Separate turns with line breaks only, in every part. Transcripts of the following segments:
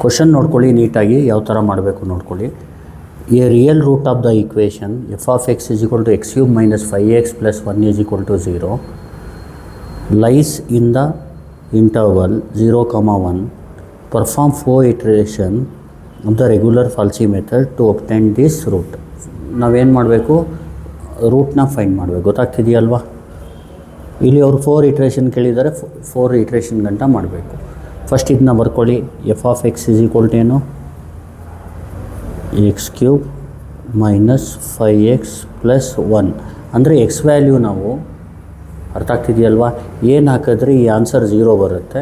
Question ನೋಡ್ಕೊಳ್ಳಿ ನೀಟಾಗಿ ಯಾವ ಥರ ಮಾಡಬೇಕು ನೋಡ್ಕೊಳ್ಳಿ. A real root of the equation f of x is equal to x cube minus 5x plus 1 is equal to 0 lies in the interval 0, 1. Perform 4 iteration of the regular falsi method to obtain this root. ನಾವೇನು ಮಾಡಬೇಕು, ರೂಟ್ನ find ಮಾಡಬೇಕು. ಗೊತ್ತಾಗ್ತಿದೆಯಲ್ವಾ? ಇಲ್ಲಿ ಅವರು 4 iteration ಕೇಳಿದ್ದಾರೆ, 4 iteration ಗಂಟ ಮಾಡಬೇಕು. First ಇದನ್ನ ಬರ್ಕೊಳ್ಳಿ. F of x is equal to ಏನು, x cube minus 5x plus 1. ಅಂದರೆ ಎಕ್ಸ್ ವ್ಯಾಲ್ಯೂ ನಾವು ಅರ್ಥ ಆಗ್ತಿದೆಯಲ್ವಾ, ಏನು ಹಾಕಿದ್ರೆ ಈ ಆನ್ಸರ್ 0 ಬರುತ್ತೆ.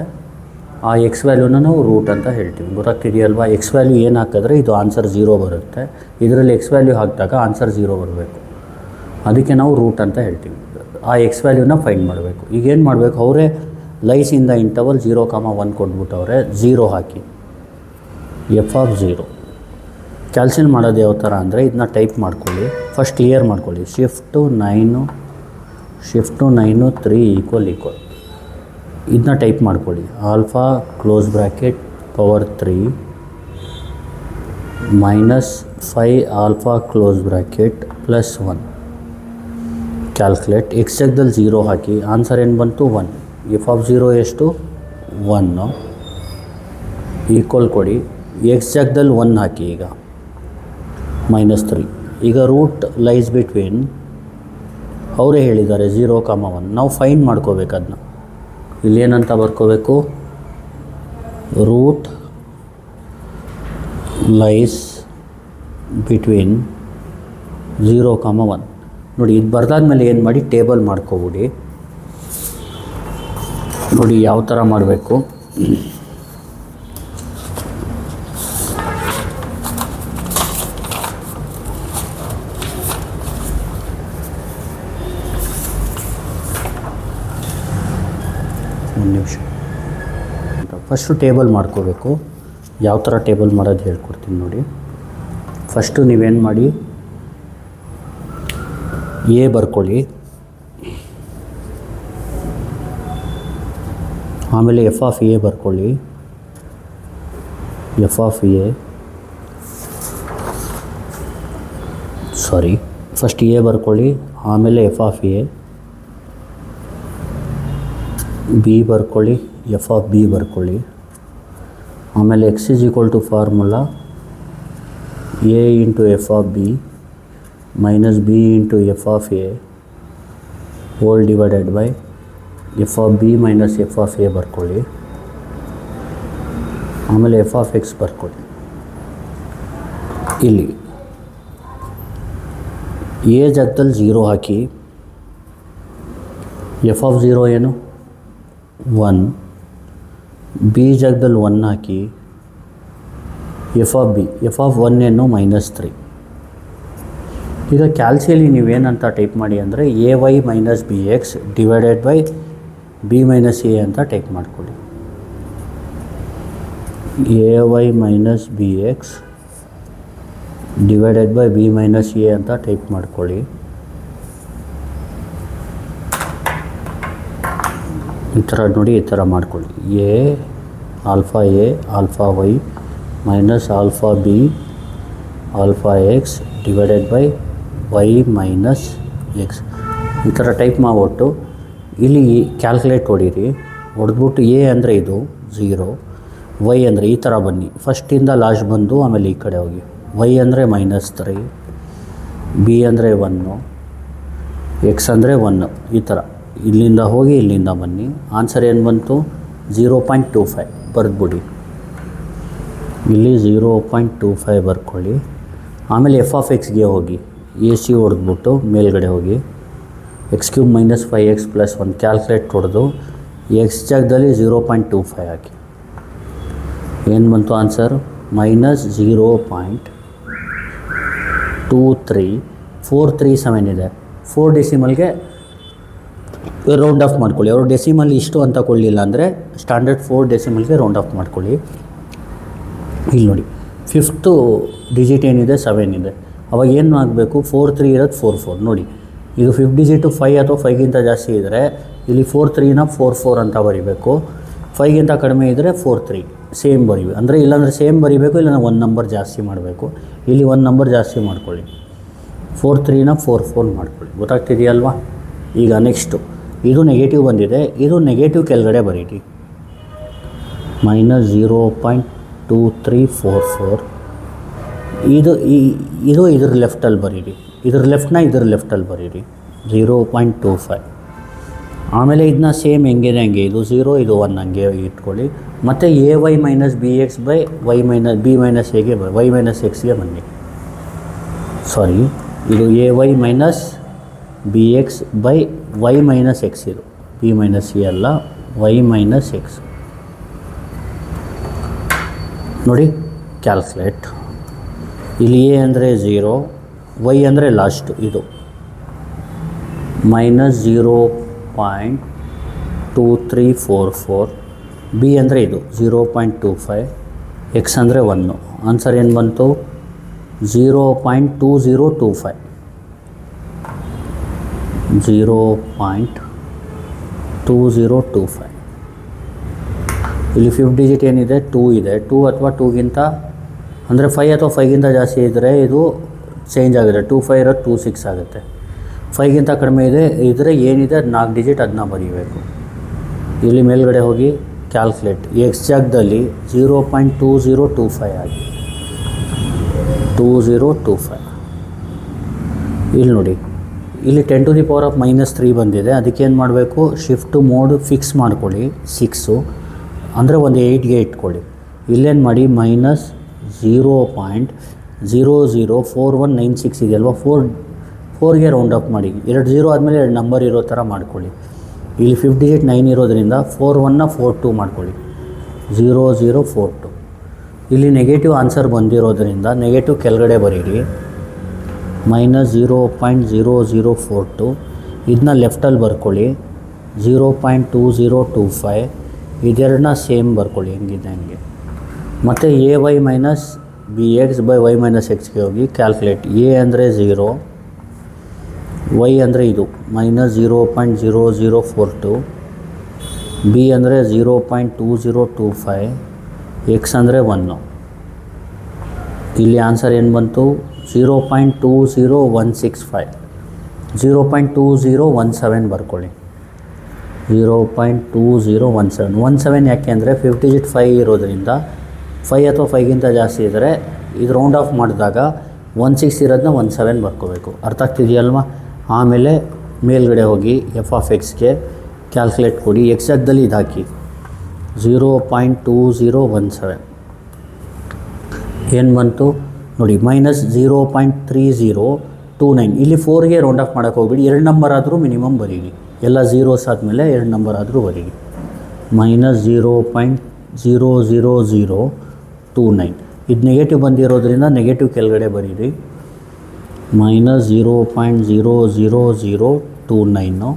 ಆ ಎಕ್ಸ್ ವ್ಯಾಲ್ಯೂನ ನಾವು ರೂಟ್ ಅಂತ ಹೇಳ್ತೀವಿ. ಗೊತ್ತಾಗ್ತಿದೆಯಲ್ವಾ? ಎಕ್ಸ್ ವ್ಯಾಲ್ಯೂ ಏನು ಹಾಕಿದ್ರೆ ಇದು ಆನ್ಸರ್ 0 ಬರುತ್ತೆ. ಇದರಲ್ಲಿ ಎಕ್ಸ್ ವ್ಯಾಲ್ಯೂ ಹಾಕಿದಾಗ ಆನ್ಸರ್ 0 ಬರಬೇಕು. ಅದಕ್ಕೆ ನಾವು ರೂಟ್ ಅಂತ ಹೇಳ್ತೀವಿ. ಆ ಎಕ್ಸ್ ವ್ಯಾಲ್ಯೂನ ಫೈಂಡ್ ಮಾಡಬೇಕು. ಈಗೇನು ಮಾಡಬೇಕು, ಅವರೇ lies in the interval 0, 1 ಕೊಟ್ಬಿಟ್ಟವ್ರೆ. 0 hockey f of 0 ಕ್ಯಾಲ್ಸಿಲ್ ಮಾಡೋದು ಯಾವ ಥರ ಅಂದರೆ ಇದನ್ನ ಟೈಪ್ ಮಾಡ್ಕೊಳ್ಳಿ. ಫಸ್ಟ್ ಕ್ಲಿಯರ್ ಮಾಡ್ಕೊಳ್ಳಿ. ಶಿಫ್ಟು 9 3 = ಇದನ್ನ ಟೈಪ್ ಮಾಡ್ಕೊಳ್ಳಿ. Alpha close bracket power 3 minus 5 alpha close bracket plus 1. Calculate. X ಜಾಗದಲ್ಲಿ 0 ಹಾಕಿ. ಆನ್ಸರ್ ಏನು ಬಂತು, 1. ಎಫ್ ಆಫ್ 0 ಎಷ್ಟು, 1 ಈಕ್ವಲ್ ಕೊಡಿ. ಎಕ್ಸ್ ಜಾಗದಲ್ಲಿ 1 ಹಾಕಿ. ಈಗ ಮೈನಸ್ 3. ಈಗ ರೂಟ್ ಲೈಸ್ ಬಿಟ್ವೀನ್, ಅವರೇ ಹೇಳಿದ್ದಾರೆ 0, 1. ನಾವು ಫೈಂಡ್ ಮಾಡ್ಕೋಬೇಕು ಅದನ್ನ. ಇಲ್ಲೇನಂತ ಬರ್ಕೋಬೇಕು, ರೂಟ್ ಲೈಸ್ ಬಿಟ್ವೀನ್ 0, 1. ನೋಡಿ, ಇದು ಬರ್ದಾದ್ಮೇಲೆ ಏನು ಮಾಡಿ, ಟೇಬಲ್ ಮಾಡ್ಕೊಬಿಡಿ. ನೋಡಿ ಯಾವ ಥರ ಮಾಡಬೇಕು. ಒಂದು ನಿಮಿಷ. ಫಸ್ಟು ಟೇಬಲ್ ಮಾಡ್ಕೋಬೇಕು. ಯಾವ ಥರ ಟೇಬಲ್ ಮಾಡೋದು ಹೇಳ್ಕೊಡ್ತೀನಿ ನೋಡಿ. ಫಸ್ಟು ನೀವೇನು ಮಾಡಿ, ಎ ಬರ್ಕೊಳ್ಳಿ. ಆಮೇಲೆ ಎಫ್ ಆಫ್ ಎ ಬರ್ಕೊಳ್ಳಿ. F of A first A ಬರ್ಕೊಳ್ಳಿ. ಆಮೇಲೆ ಎಫ್ ಆಫ್ ಎ. ಬಿ ಬರ್ಕೊಳ್ಳಿ. ಎಫ್ ಆಫ್ ಬಿ ಬರ್ಕೊಳ್ಳಿ. ಆಮೇಲೆ X is equal to formula A into F of B minus B into F of A whole divided by F of B minus F of A ಬರ್ಕೊಳ್ಳಿ. ಆಮೇಲೆ F of X ಬರ್ಕೊಳ್ಳಿ. ಇಲ್ಲಿ A ಜಾಗದಲ್ಲಿ 0 ಹಾಕಿ. F of 0 ಏನು, 1. B ಜಾಗದಲ್ಲಿ 1 ಹಾಕಿ. F of b, F of 1 ಏನು, minus 3. ಈಗ ಕ್ಯಾಲ್ಸಿಯಲ್ಲಿ ನೀವೇನಂತ ಟೈಪ್ ಮಾಡಿ ಅಂದರೆ A Y minus B X divided by B minus A ಅಂತ ಟೈಪ್ ಮಾಡ್ಕೊಳ್ಳಿ. A Y minus B X divided by B minus A ಅಂತ ಟೈಪ್ ಮಾಡ್ಕೊಳ್ಳಿ. ಈ ಥರ ನೋಡಿ, ಈ ಥರ ಮಾಡ್ಕೊಳ್ಳಿ. Alpha A alpha Y minus alpha B alpha X divided by Y minus X. ಈ ಥರ ಟೈಪ್ ಮಾಡ್ಬಿಟ್ಟು ಇಲ್ಲಿ ಕ್ಯಾಲ್ಕುಲೇಟ್ ಹೊಡೀರಿ. ಹೊಡೆದ್ಬಿಟ್ಟು ಎ ಅಂದರೆ ಇದು 0, ವೈ ಅಂದರೆ ಈ ಥರ ಬನ್ನಿ. ಫಸ್ಟಿಂದ ಲಾಸ್ಟ್ ಬಂದು ಆಮೇಲೆ ಈ ಕಡೆ ಹೋಗಿ. ವೈ ಅಂದರೆ ಮೈನಸ್ 3, ಬಿ ಅಂದರೆ 1, ಎಕ್ಸ್ ಅಂದರೆ 1. ಈ ಥರ ಇಲ್ಲಿಂದ ಹೋಗಿ ಇಲ್ಲಿಂದ ಬನ್ನಿ. ಆನ್ಸರ್ ಏನು ಬಂತು, 0.25 ಬರೆದ್ಬಿಡಿ. ಇಲ್ಲಿ 0.25 ಬರ್ಕೊಳ್ಳಿ. ಆಮೇಲೆ ಎಫ್ ಆಫ್ ಎಕ್ಸ್ಗೆ ಹೋಗಿ. ಎ ಸಿ ಹೊಡೆದ್ಬಿಟ್ಟು ಮೇಲ್ಗಡೆ ಹೋಗಿ. X cube minus 5x plus 1 calculate ಹೊಡೆದು ಎಕ್ಸ್ ಜಾಗದಲ್ಲಿ 0.25 ಹಾಕಿ. ಏನು ಬಂತು ಆನ್ಸರ್, ಮೈನಸ್ 0.23437 ಇದೆ. 4 ಡೆಸಿಮಲ್ಗೆ ರೌಂಡ್ ಆಫ್ ಮಾಡ್ಕೊಳ್ಳಿ. ಅವರು ಡೆಸಿಮಲ್ ಇಷ್ಟು ಅಂತ ಕೊಡಲಿಲ್ಲ ಅಂದರೆ ಸ್ಟ್ಯಾಂಡರ್ಡ್ 4 ಡೆಸಿಮಲ್ಗೆ ರೌಂಡ್ ಆಫ್ ಮಾಡ್ಕೊಳ್ಳಿ. ಇಲ್ಲಿ ನೋಡಿ, 5th ಡಿಜಿಟ್ ಏನಿದೆ 7 ಇದೆ. ಅವಾಗ ಏನು ಆಗಬೇಕು, 4 3 ಇರೋದು 4 4. ನೋಡಿ, ಈಗ 5th ಡಿಜಿಟು 5 ಅಥವಾ 5ಗಿಂತ ಜಾಸ್ತಿ ಇದ್ದರೆ ಇಲ್ಲಿ 4 3ನ 4 4 ಅಂತ ಬರೀಬೇಕು. 5ಗಿಂತ ಕಡಿಮೆ ಇದ್ದರೆ 4 3. ಸೇಮ್ ಬರೀಬೇಕು. ಅಂದರೆ ಇಲ್ಲಾಂದರೆ ಸೇಮ್ ಬರೀಬೇಕು, ಇಲ್ಲ ಒಂದು ನಂಬರ್ ಜಾಸ್ತಿ ಮಾಡಬೇಕು. ಇಲ್ಲಿ ಒಂದು ನಂಬರ್ ಜಾಸ್ತಿ ಮಾಡ್ಕೊಳ್ಳಿ, 4 3ನ 4 4 ಮಾಡ್ಕೊಳ್ಳಿ. ಗೊತ್ತಾಗ್ತಿದೆಯಲ್ವಾ? ಈಗ ನೆಕ್ಸ್ಟು ಇದು ನೆಗೆಟಿವ್ ಬಂದಿದೆ, ಇದು ನೆಗೆಟಿವ್ ಕೆಳಗಡೆ ಬರೀರಿ. -0.2344 ಇದು ಇದ್ರ ಲೆಫ್ಟಲ್ಲಿ ಬರೀರಿ, ಇದ್ರ ಲೆಫ್ಟಲ್ಲಿ ಬರೀರಿ 0.25. ಆಮೇಲೆ ಇದನ್ನ ಸೇಮ್ ಹೆಂಗಿದೆ ಹಂಗೆ, ಇದು 0 ಇದು 1 ಹಂಗೆ ಇಟ್ಕೊಳ್ಳಿ. ಮತ್ತು ay minus bx by y minus b minus ಎಗೆ y ಮೈನಸ್ ಎಕ್ಸ್ಗೆ ಬನ್ನಿ. ಸಾರಿ, ಇದು ay minus bx by y minus x, ಇದು b ಮೈನಸ್ ಎ ಅಲ್ಲ, y ಮೈನಸ್ ಎಕ್ಸ್. ನೋಡಿ ಕ್ಯಾಲ್ಕುಲೇಟ್. ಇಲ್ಲಿ ಎ ಅಂದರೆ 0, y ಅಂದರೆ ಲಾಸ್ಟು, ಇದು -0.2344, b ಅಂದರೆ ಇದು 0.25, ಎಕ್ಸ್ ಅಂದರೆ 1. ಆನ್ಸರ್ ಏನು ಬಂತು? 0.2025. 0.2025. ಇಲ್ಲಿ 5 ಡಿಜಿಟ್ ಏನಿದೆ 2 ಇದೆ. 2 ಅಥವಾ 2ಗಿಂತ ಅಂದರೆ 5 ಅಥವಾ 5ಗಿಂತ ಜಾಸ್ತಿ ಇದ್ದರೆ ಇದು ಚೇಂಜ್ ಆಗುತ್ತೆ. 2 5 ಇರೋದು 2 6 ಆಗುತ್ತೆ. 5ಗಿಂತ ಕಡಿಮೆ ಇದ್ದರೆ ಏನಿದೆ ಅದು 4 ಡಿಜಿಟ್, ಅದನ್ನ ಬರೀಬೇಕು. ಇಲ್ಲಿ ಮೇಲ್ಗಡೆ ಹೋಗಿ ಕ್ಯಾಲ್ಕುಲೇಟ್, ಎಕ್ಸ್ ಜಾಗದಲ್ಲಿ 0.2025 ಆಗಿ 2025. ಇಲ್ಲಿ ನೋಡಿ, ಇಲ್ಲಿ 10 to the power of -3 ಬಂದಿದೆ. ಅದಕ್ಕೇನು ಮಾಡಬೇಕು? ಶಿಫ್ಟ್ ಮೋಡ್ ಫಿಕ್ಸ್ ಮಾಡ್ಕೊಳ್ಳಿ 6, ಅಂದರೆ ಒಂದು 8ಗೆ ಇಟ್ಕೊಳ್ಳಿ. ಇಲ್ಲೇನು ಮಾಡಿ, -0.004196 ಇದೆಯಲ್ವ, 4ಗೆ ರೌಂಡ್ ಅಪ್ ಮಾಡಿ. 2 0 ಆದಮೇಲೆ 2 ನಂಬರ್ ಇರೋ ಥರ ಮಾಡ್ಕೊಳ್ಳಿ. ಇಲ್ಲಿ 5 ಡಿಜಿಟ್ 9 ಇರೋದ್ರಿಂದ 4 1ನ 4 2 ಮಾಡ್ಕೊಳ್ಳಿ, 0042. ಇಲ್ಲಿ ನೆಗೆಟಿವ್ ಆನ್ಸರ್ ಬಂದಿರೋದ್ರಿಂದ ನೆಗೆಟಿವ್ ಕೆಳಗಡೆ ಬರೀರಿ, -0.0042. ಇದನ್ನ ಲೆಫ್ಟಲ್ಲಿ ಬರ್ಕೊಳ್ಳಿ, 0.2025. ಇದೆರಡನ್ನ ಸೇಮ್ ಬರ್ಕೊಳ್ಳಿ, ಹೆಂಗಿದೆ ಹಂಗೆ. ಮತ್ತು ay minus bx by y minus ಎಕ್ಸ್ಗೆ ಹೋಗಿ ಕ್ಯಾಲ್ಕುಲೇಟ್. ಎ ಅಂದರೆ 0, y ಅಂದರೆ ಇದು -0.0042, b ಅಂದರೆ 0.2025, ಎಕ್ಸ್ ಅಂದರೆ 1. ಇಲ್ಲಿ ಆನ್ಸರ್ ಏನು ಬಂತು? 0.20165. 0.2017 ಬರ್ಕೊಳ್ಳಿ, 0.2017. ಯಾಕೆ ಅಂದರೆ 5 ಡಿಜಿಟ್ 5 ಇರೋದ್ರಿಂದ 5 ಅಥವಾ 5ಗಿಂತ ಜಾಸ್ತಿ ಇದ್ದರೆ ಇದು ರೌಂಡ್ ಆಫ್ ಮಾಡಿದಾಗ 16 ಇರೋದನ್ನ 17 ಬರ್ಕೋಬೇಕು. ಅರ್ಥ ಆಗ್ತಿದೆಯಲ್ವ? ಆಮೇಲೆ ಮೇಲ್ಗಡೆ ಹೋಗಿ f(x)ಗೆ ಕ್ಯಾಲ್ಕುಲೇಟ್ ಕೊಡಿ. ಎಕ್ಸಾಕ್ಟ್ದಲ್ಲಿ ಇದು ಹಾಕಿ 0.2017. ಏನು ಬಂತು ನೋಡಿ, -0.3029. ಇಲ್ಲಿ 4ಗೆ ರೌಂಡ್ ಆಫ್ ಮಾಡೋಕ್ಕೆ ಹೋಗ್ಬಿಡಿ, 2 ನಂಬರ್ ಆದರೂ ಮಿನಿಮಮ್ ಬರೀರಿ. ಎಲ್ಲ ಝೀರೋಸ್ ಆದಮೇಲೆ 2 ನಂಬರ್ ಆದರೂ ಬರೀರಿ. -0.00029. ಇದು ನೆಗೆಟಿವ್ ಬಂದಿರೋದ್ರಿಂದ ನೆಗೆಟಿವ್ ಕೆಳಗಡೆ ಬರೀರಿ, -0.00029.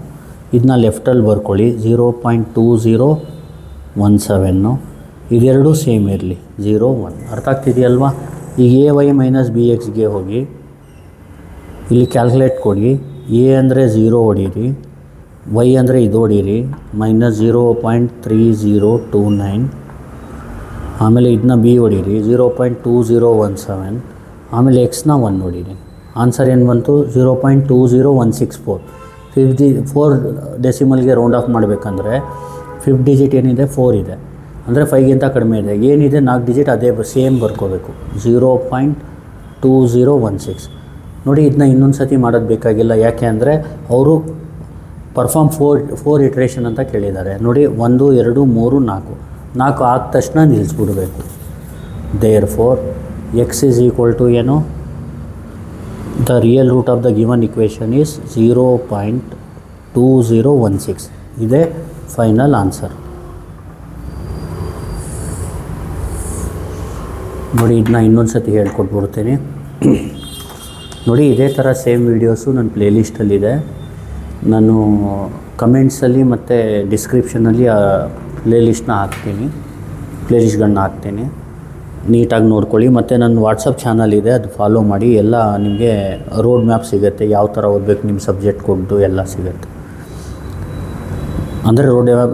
ಇದನ್ನ ಲೆಫ್ಟಲ್ಲಿ ಬರ್ಕೊಳ್ಳಿ, 0.2017. ಇದೆರಡೂ ಸೇಮ್ ಇರಲಿ, 0 1. ಅರ್ಥ ಆಗ್ತಿದೆಯಲ್ವಾ? ಈಗ ay ಮೈನಸ್ bxಗೆ ಹೋಗಿ ಇಲ್ಲಿ ಕ್ಯಾಲ್ಕುಲೇಟ್ ಕೊಡಿ. ಎ ಅಂದರೆ 0 ಹೊಡೀರಿ, y ಅಂದರೆ ಇದು ಹೊಡೀರಿ, -0.3029. ಆಮೇಲೆ ಇದನ್ನ b ಹೊಡೀರಿ, 0.2017. ಆಮೇಲೆ ಎಕ್ಸ್ನ 1 ಹೊಡೀರಿ. ಆನ್ಸರ್ ಏನು ಬಂತು? 0.20164. 4 ಡೆಸಿಮಲ್ಗೆ ರೌಂಡ್ ಆಫ್ ಮಾಡಬೇಕಂದ್ರೆ 5 ಡಿಜಿಟ್ ಏನಿದೆ 4 ಇದೆ, ಅಂದರೆ 5ಗಿಂತ ಕಡಿಮೆ ಇದೆ. ಏನಿದೆ 4 ಡಿಜಿಟ್ ಅದೇ ಸೇಮ್ ಬರ್ಕೋಬೇಕು, 0.2016. ನೋಡಿ, ಇದನ್ನ ಇನ್ನೊಂದು ಸತಿ ಮಾಡೋದು ಬೇಕಾಗಿಲ್ಲ. ಯಾಕೆ ಅಂದರೆ ಅವರು ಪರ್ಫಾರ್ಮ್ 4 ಇಟ್ರೇಷನ್ ಅಂತ ಕೇಳಿದ್ದಾರೆ. ನೋಡಿ, 1 2 3 4 ಆದ ತಕ್ಷಣ ನಿಲ್ಲಿಸ್ಬಿಡ್ಬೇಕು. Therefore x is equal to ಏನು? The real root of the given equation is 0.2016. ಇದೇ ಫೈನಲ್ ಆನ್ಸರ್. ನೋಡಿ, ಇದನ್ನ ಇನ್ನೊಂದು ಸತಿ ಹೇಳ್ಕೊಟ್ಬಿಡ್ತೀನಿ. ನೋಡಿ, ಇದೇ ಥರ ಸೇಮ್ ವೀಡಿಯೋಸು ನನ್ನ ಪ್ಲೇಲಿಸ್ಟಲ್ಲಿದೆ. ನಾನು ಕಮೆಂಟ್ಸಲ್ಲಿ ಮತ್ತು ಡಿಸ್ಕ್ರಿಪ್ಷನಲ್ಲಿ ಆ ಪ್ಲೇಲಿಸ್ಟ್ಗಳನ್ನ ಹಾಕ್ತೀನಿ. ನೀಟಾಗಿ ನೋಡ್ಕೊಳ್ಳಿ. ಮತ್ತು ನನ್ನ ವಾಟ್ಸಪ್ ಚಾನಲ್ ಇದೆ, ಅದು ಫಾಲೋ ಮಾಡಿ. ಎಲ್ಲ ನಿಮಗೆ ರೋಡ್ ಮ್ಯಾಪ್ ಸಿಗುತ್ತೆ, ಯಾವ ಥರ ಓದಬೇಕು ನಿಮ್ಮ ಸಬ್ಜೆಕ್ಟ್ ಕೊಟ್ಟು ಎಲ್ಲ ಸಿಗುತ್ತೆ. ಅಂದರೆ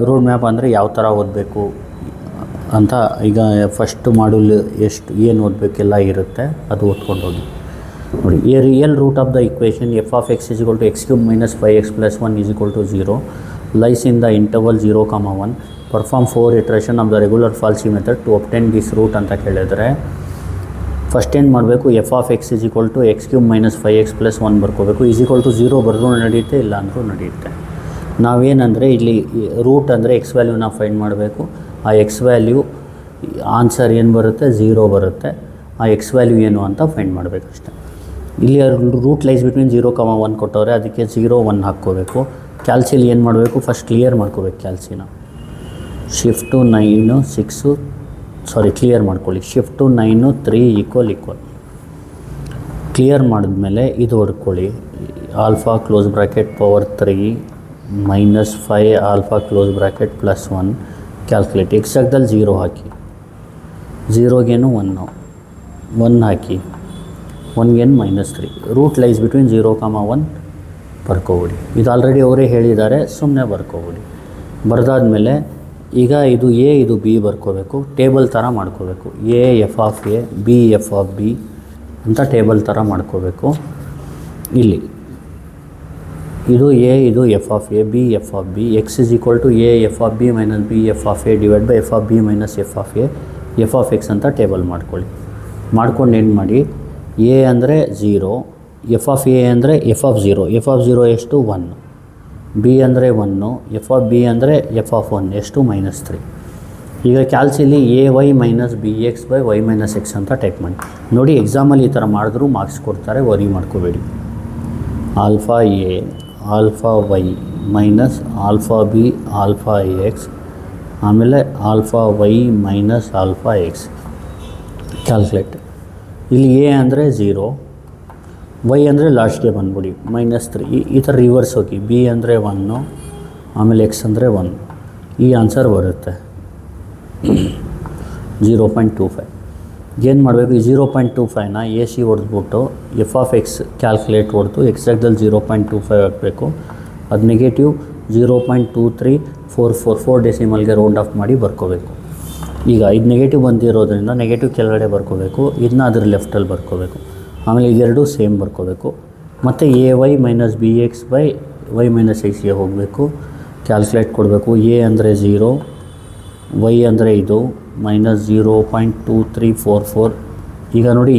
ರೋಡ್ ಮ್ಯಾಪ್ ಅಂದರೆ ಯಾವ ಥರ ಓದಬೇಕು ಅಂತ ಈಗ ಫಸ್ಟ್ ಮಾಡ್ಯೂಲ್ ಏನು ಓದಬೇಕೆಲ್ಲ ಇರುತ್ತೆ, ಅದು ಓದ್ಕೊಂಡು ಹೋಗಿ. ನೋಡಿ, a real root of the equation f of x is equal to x cube minus 5x plus 1 is equal to 0 lies in the interval 0,1. Perform 4 iteration of the regular falsi method to obtain this root ಅಂತ ಕೇಳಿದರೆ first ಏನು ಮಾಡಬೇಕು, f of x is equal to x cube minus 5x plus 1 ಬರ್ಕೋಬೇಕು. Is equal to 0 ಬರೆದ್ರೂ ನಡೆಯುತ್ತೆ, ಇಲ್ಲ ಅಂದರೂ ನಡೆಯುತ್ತೆ. ನಾವೇನಂದರೆ ಇಲ್ಲಿ ರೂಟ್ ಅಂದರೆ ಎಕ್ಸ್ ವ್ಯಾಲ್ಯೂನ ಫೈಂಡ್ ಮಾಡಬೇಕು. ಆ ಎಕ್ಸ್ ವ್ಯಾಲ್ಯೂ ಆನ್ಸರ್ ಏನು ಬರುತ್ತೆ, 0 ಬರುತ್ತೆ. ಆ ಎಕ್ಸ್ ವ್ಯಾಲ್ಯೂ ಏನು ಅಂತ ಫೈಂಡ್ ಮಾಡಬೇಕಷ್ಟೆ. ಇಲ್ಲಿ ರೂಟ್ ಲೈಸ್ ಬಿಟ್ವೀನ್ 0,1 ಕೊಟ್ಟವ್ರೆ, ಅದಕ್ಕೆ 0, 1 ಹಾಕ್ಕೋಬೇಕು. ಕ್ಯಾಲ್ಸಿಲಿ ಏನು ಮಾಡಬೇಕು, ಫಸ್ಟ್ ಕ್ಲಿಯರ್ ಮಾಡ್ಕೋಬೇಕು ಕ್ಯಾಲ್ಸಿನ. ಶಿಫ್ಟು 9 6 ಕ್ಲಿಯರ್ ಮಾಡ್ಕೊಳ್ಳಿ. ಶಿಫ್ಟು 9 3 ಈಕ್ವಲ್ ಕ್ಲಿಯರ್ ಮಾಡಿದ್ಮೇಲೆ ಇದು ಹೊಡ್ಕೊಳ್ಳಿ. Alpha close bracket power 3 minus 5 alpha close bracket plus 1 calculate. X ಜಾಗದಲ್ಲಿ 0 ಹಾಕಿ, 0ಗೇನು 1 ಹಾಕಿ, 1ಗೇನು -3. ರೂಟ್ ಲೈಸ್ ಬಿಟ್ವೀನ್ 0,1 ಬರ್ಕೋಬಿಡಿ. ಇದು ಆಲ್ರೆಡಿ ಅವರೇ ಹೇಳಿದ್ದಾರೆ, ಸುಮ್ಮನೆ ಬರ್ಕೋಬಿಡಿ. ಬರೆದಾದ್ಮೇಲೆ ಈಗ ಇದು ಎ ಇದು ಬಿ ಬರ್ಕೋಬೇಕು. ಟೇಬಲ್ ಥರ ಮಾಡ್ಕೋಬೇಕು. A F of A, B F of B ಅಂತ ಟೇಬಲ್ ಥರ ಮಾಡ್ಕೋಬೇಕು. ಇಲ್ಲಿ ಇದು ಎ ಇದು F of A, B F of B. X is equal to A F of B minus B F of A divide by F of B minus F of A, F of X ಅಂತ table ಮಾಡ್ಕೊಳ್ಳಿ. ಮಾಡ್ಕೊಂಡು ಏನು ಮಾಡಿ, A ಅಂದರೆ 0, F of A ಅಂದರೆ F of 0. F of 0 ಎಷ್ಟು, 1. B ಅಂದರೆ 1, f of b ಅಂದರೆ ಎಫ್ ಆಫ್ 1 ಎಷ್ಟು, -3. ಈಗ ಕ್ಯಾಲ್ಸಿಲಿ a Y minus B x by Y minus x ಅಂತ ಟೈಪ್ ಮಾಡಿ. ನೋಡಿ, ಎಕ್ಸಾಮಲ್ಲಿ ಈ ಥರ ಮಾಡಿದ್ರೂ ಮಾರ್ಕ್ಸ್ ಕೊಡ್ತಾರೆ, ವರಿ ಮಾಡ್ಕೋಬೇಡಿ. Alpha A alpha Y minus alpha B alpha x, ಆಮೇಲೆ alpha Y minus alpha x calculate. ಇಲ್ಲಿ ಎ ಅಂದರೆ 0, ವೈ ಅಂದರೆ ಲಾಸ್ಟ್ಗೆ ಬಂದ್ಬಿಡಿ -3. ಈ ಥರ ರಿವರ್ಸ್ ಹೋಗಿ. ಬಿ ಅಂದರೆ 1, ಆಮೇಲೆ ಎಕ್ಸ್ ಅಂದರೆ 1. ಈ ಆನ್ಸರ್ ಬರುತ್ತೆ 0.25. ಏನು ಮಾಡಬೇಕು, ಈ 0.25ನ ಎ ಸಿ ಹೊಡೆದ್ಬಿಟ್ಟು ಎಫ್ ಆಫ್ ಎಕ್ಸ್ ಕ್ಯಾಲ್ಕುಲೇಟ್ ಹೊಡೆದು ಎಕ್ಸ್ ಜಾಗದಲ್ಲಿ 0.25 ಹಾಕಬೇಕು. ಅದು ನೆಗೆಟಿವ್ 0.2344 ಡೆಸಿಮಲ್ಗೆ ರೌಂಡ್ ಆಫ್ ಮಾಡಿ ಬರ್ಕೋಬೇಕು. ಈಗ ಇದು ನೆಗೆಟಿವ್ ಬಂದಿರೋದ್ರಿಂದ ನೆಗೆಟಿವ್ ಕೆಳಗಡೆ ಬರ್ಕೋಬೇಕು, ಇದನ್ನ ಅದ್ರ ಲೆಫ್ಟಲ್ಲಿ ಬರ್ಕೋಬೇಕು. ಆಮೇಲೆ ಇದೆರಡು ಸೇಮ್ ಬರ್ಕೋಬೇಕು. ಮತ್ತು a Y minus B x by Y minus ಎಕ್ಸ್ಗೆ ಹೋಗಬೇಕು. ಕ್ಯಾಲ್ಕುಲೇಟ್ ಕೊಡಬೇಕು. ಎ ಅಂದರೆ 0, ವೈ ಅಂದರೆ ಇದು -0.2344. ಈಗ ನೋಡಿ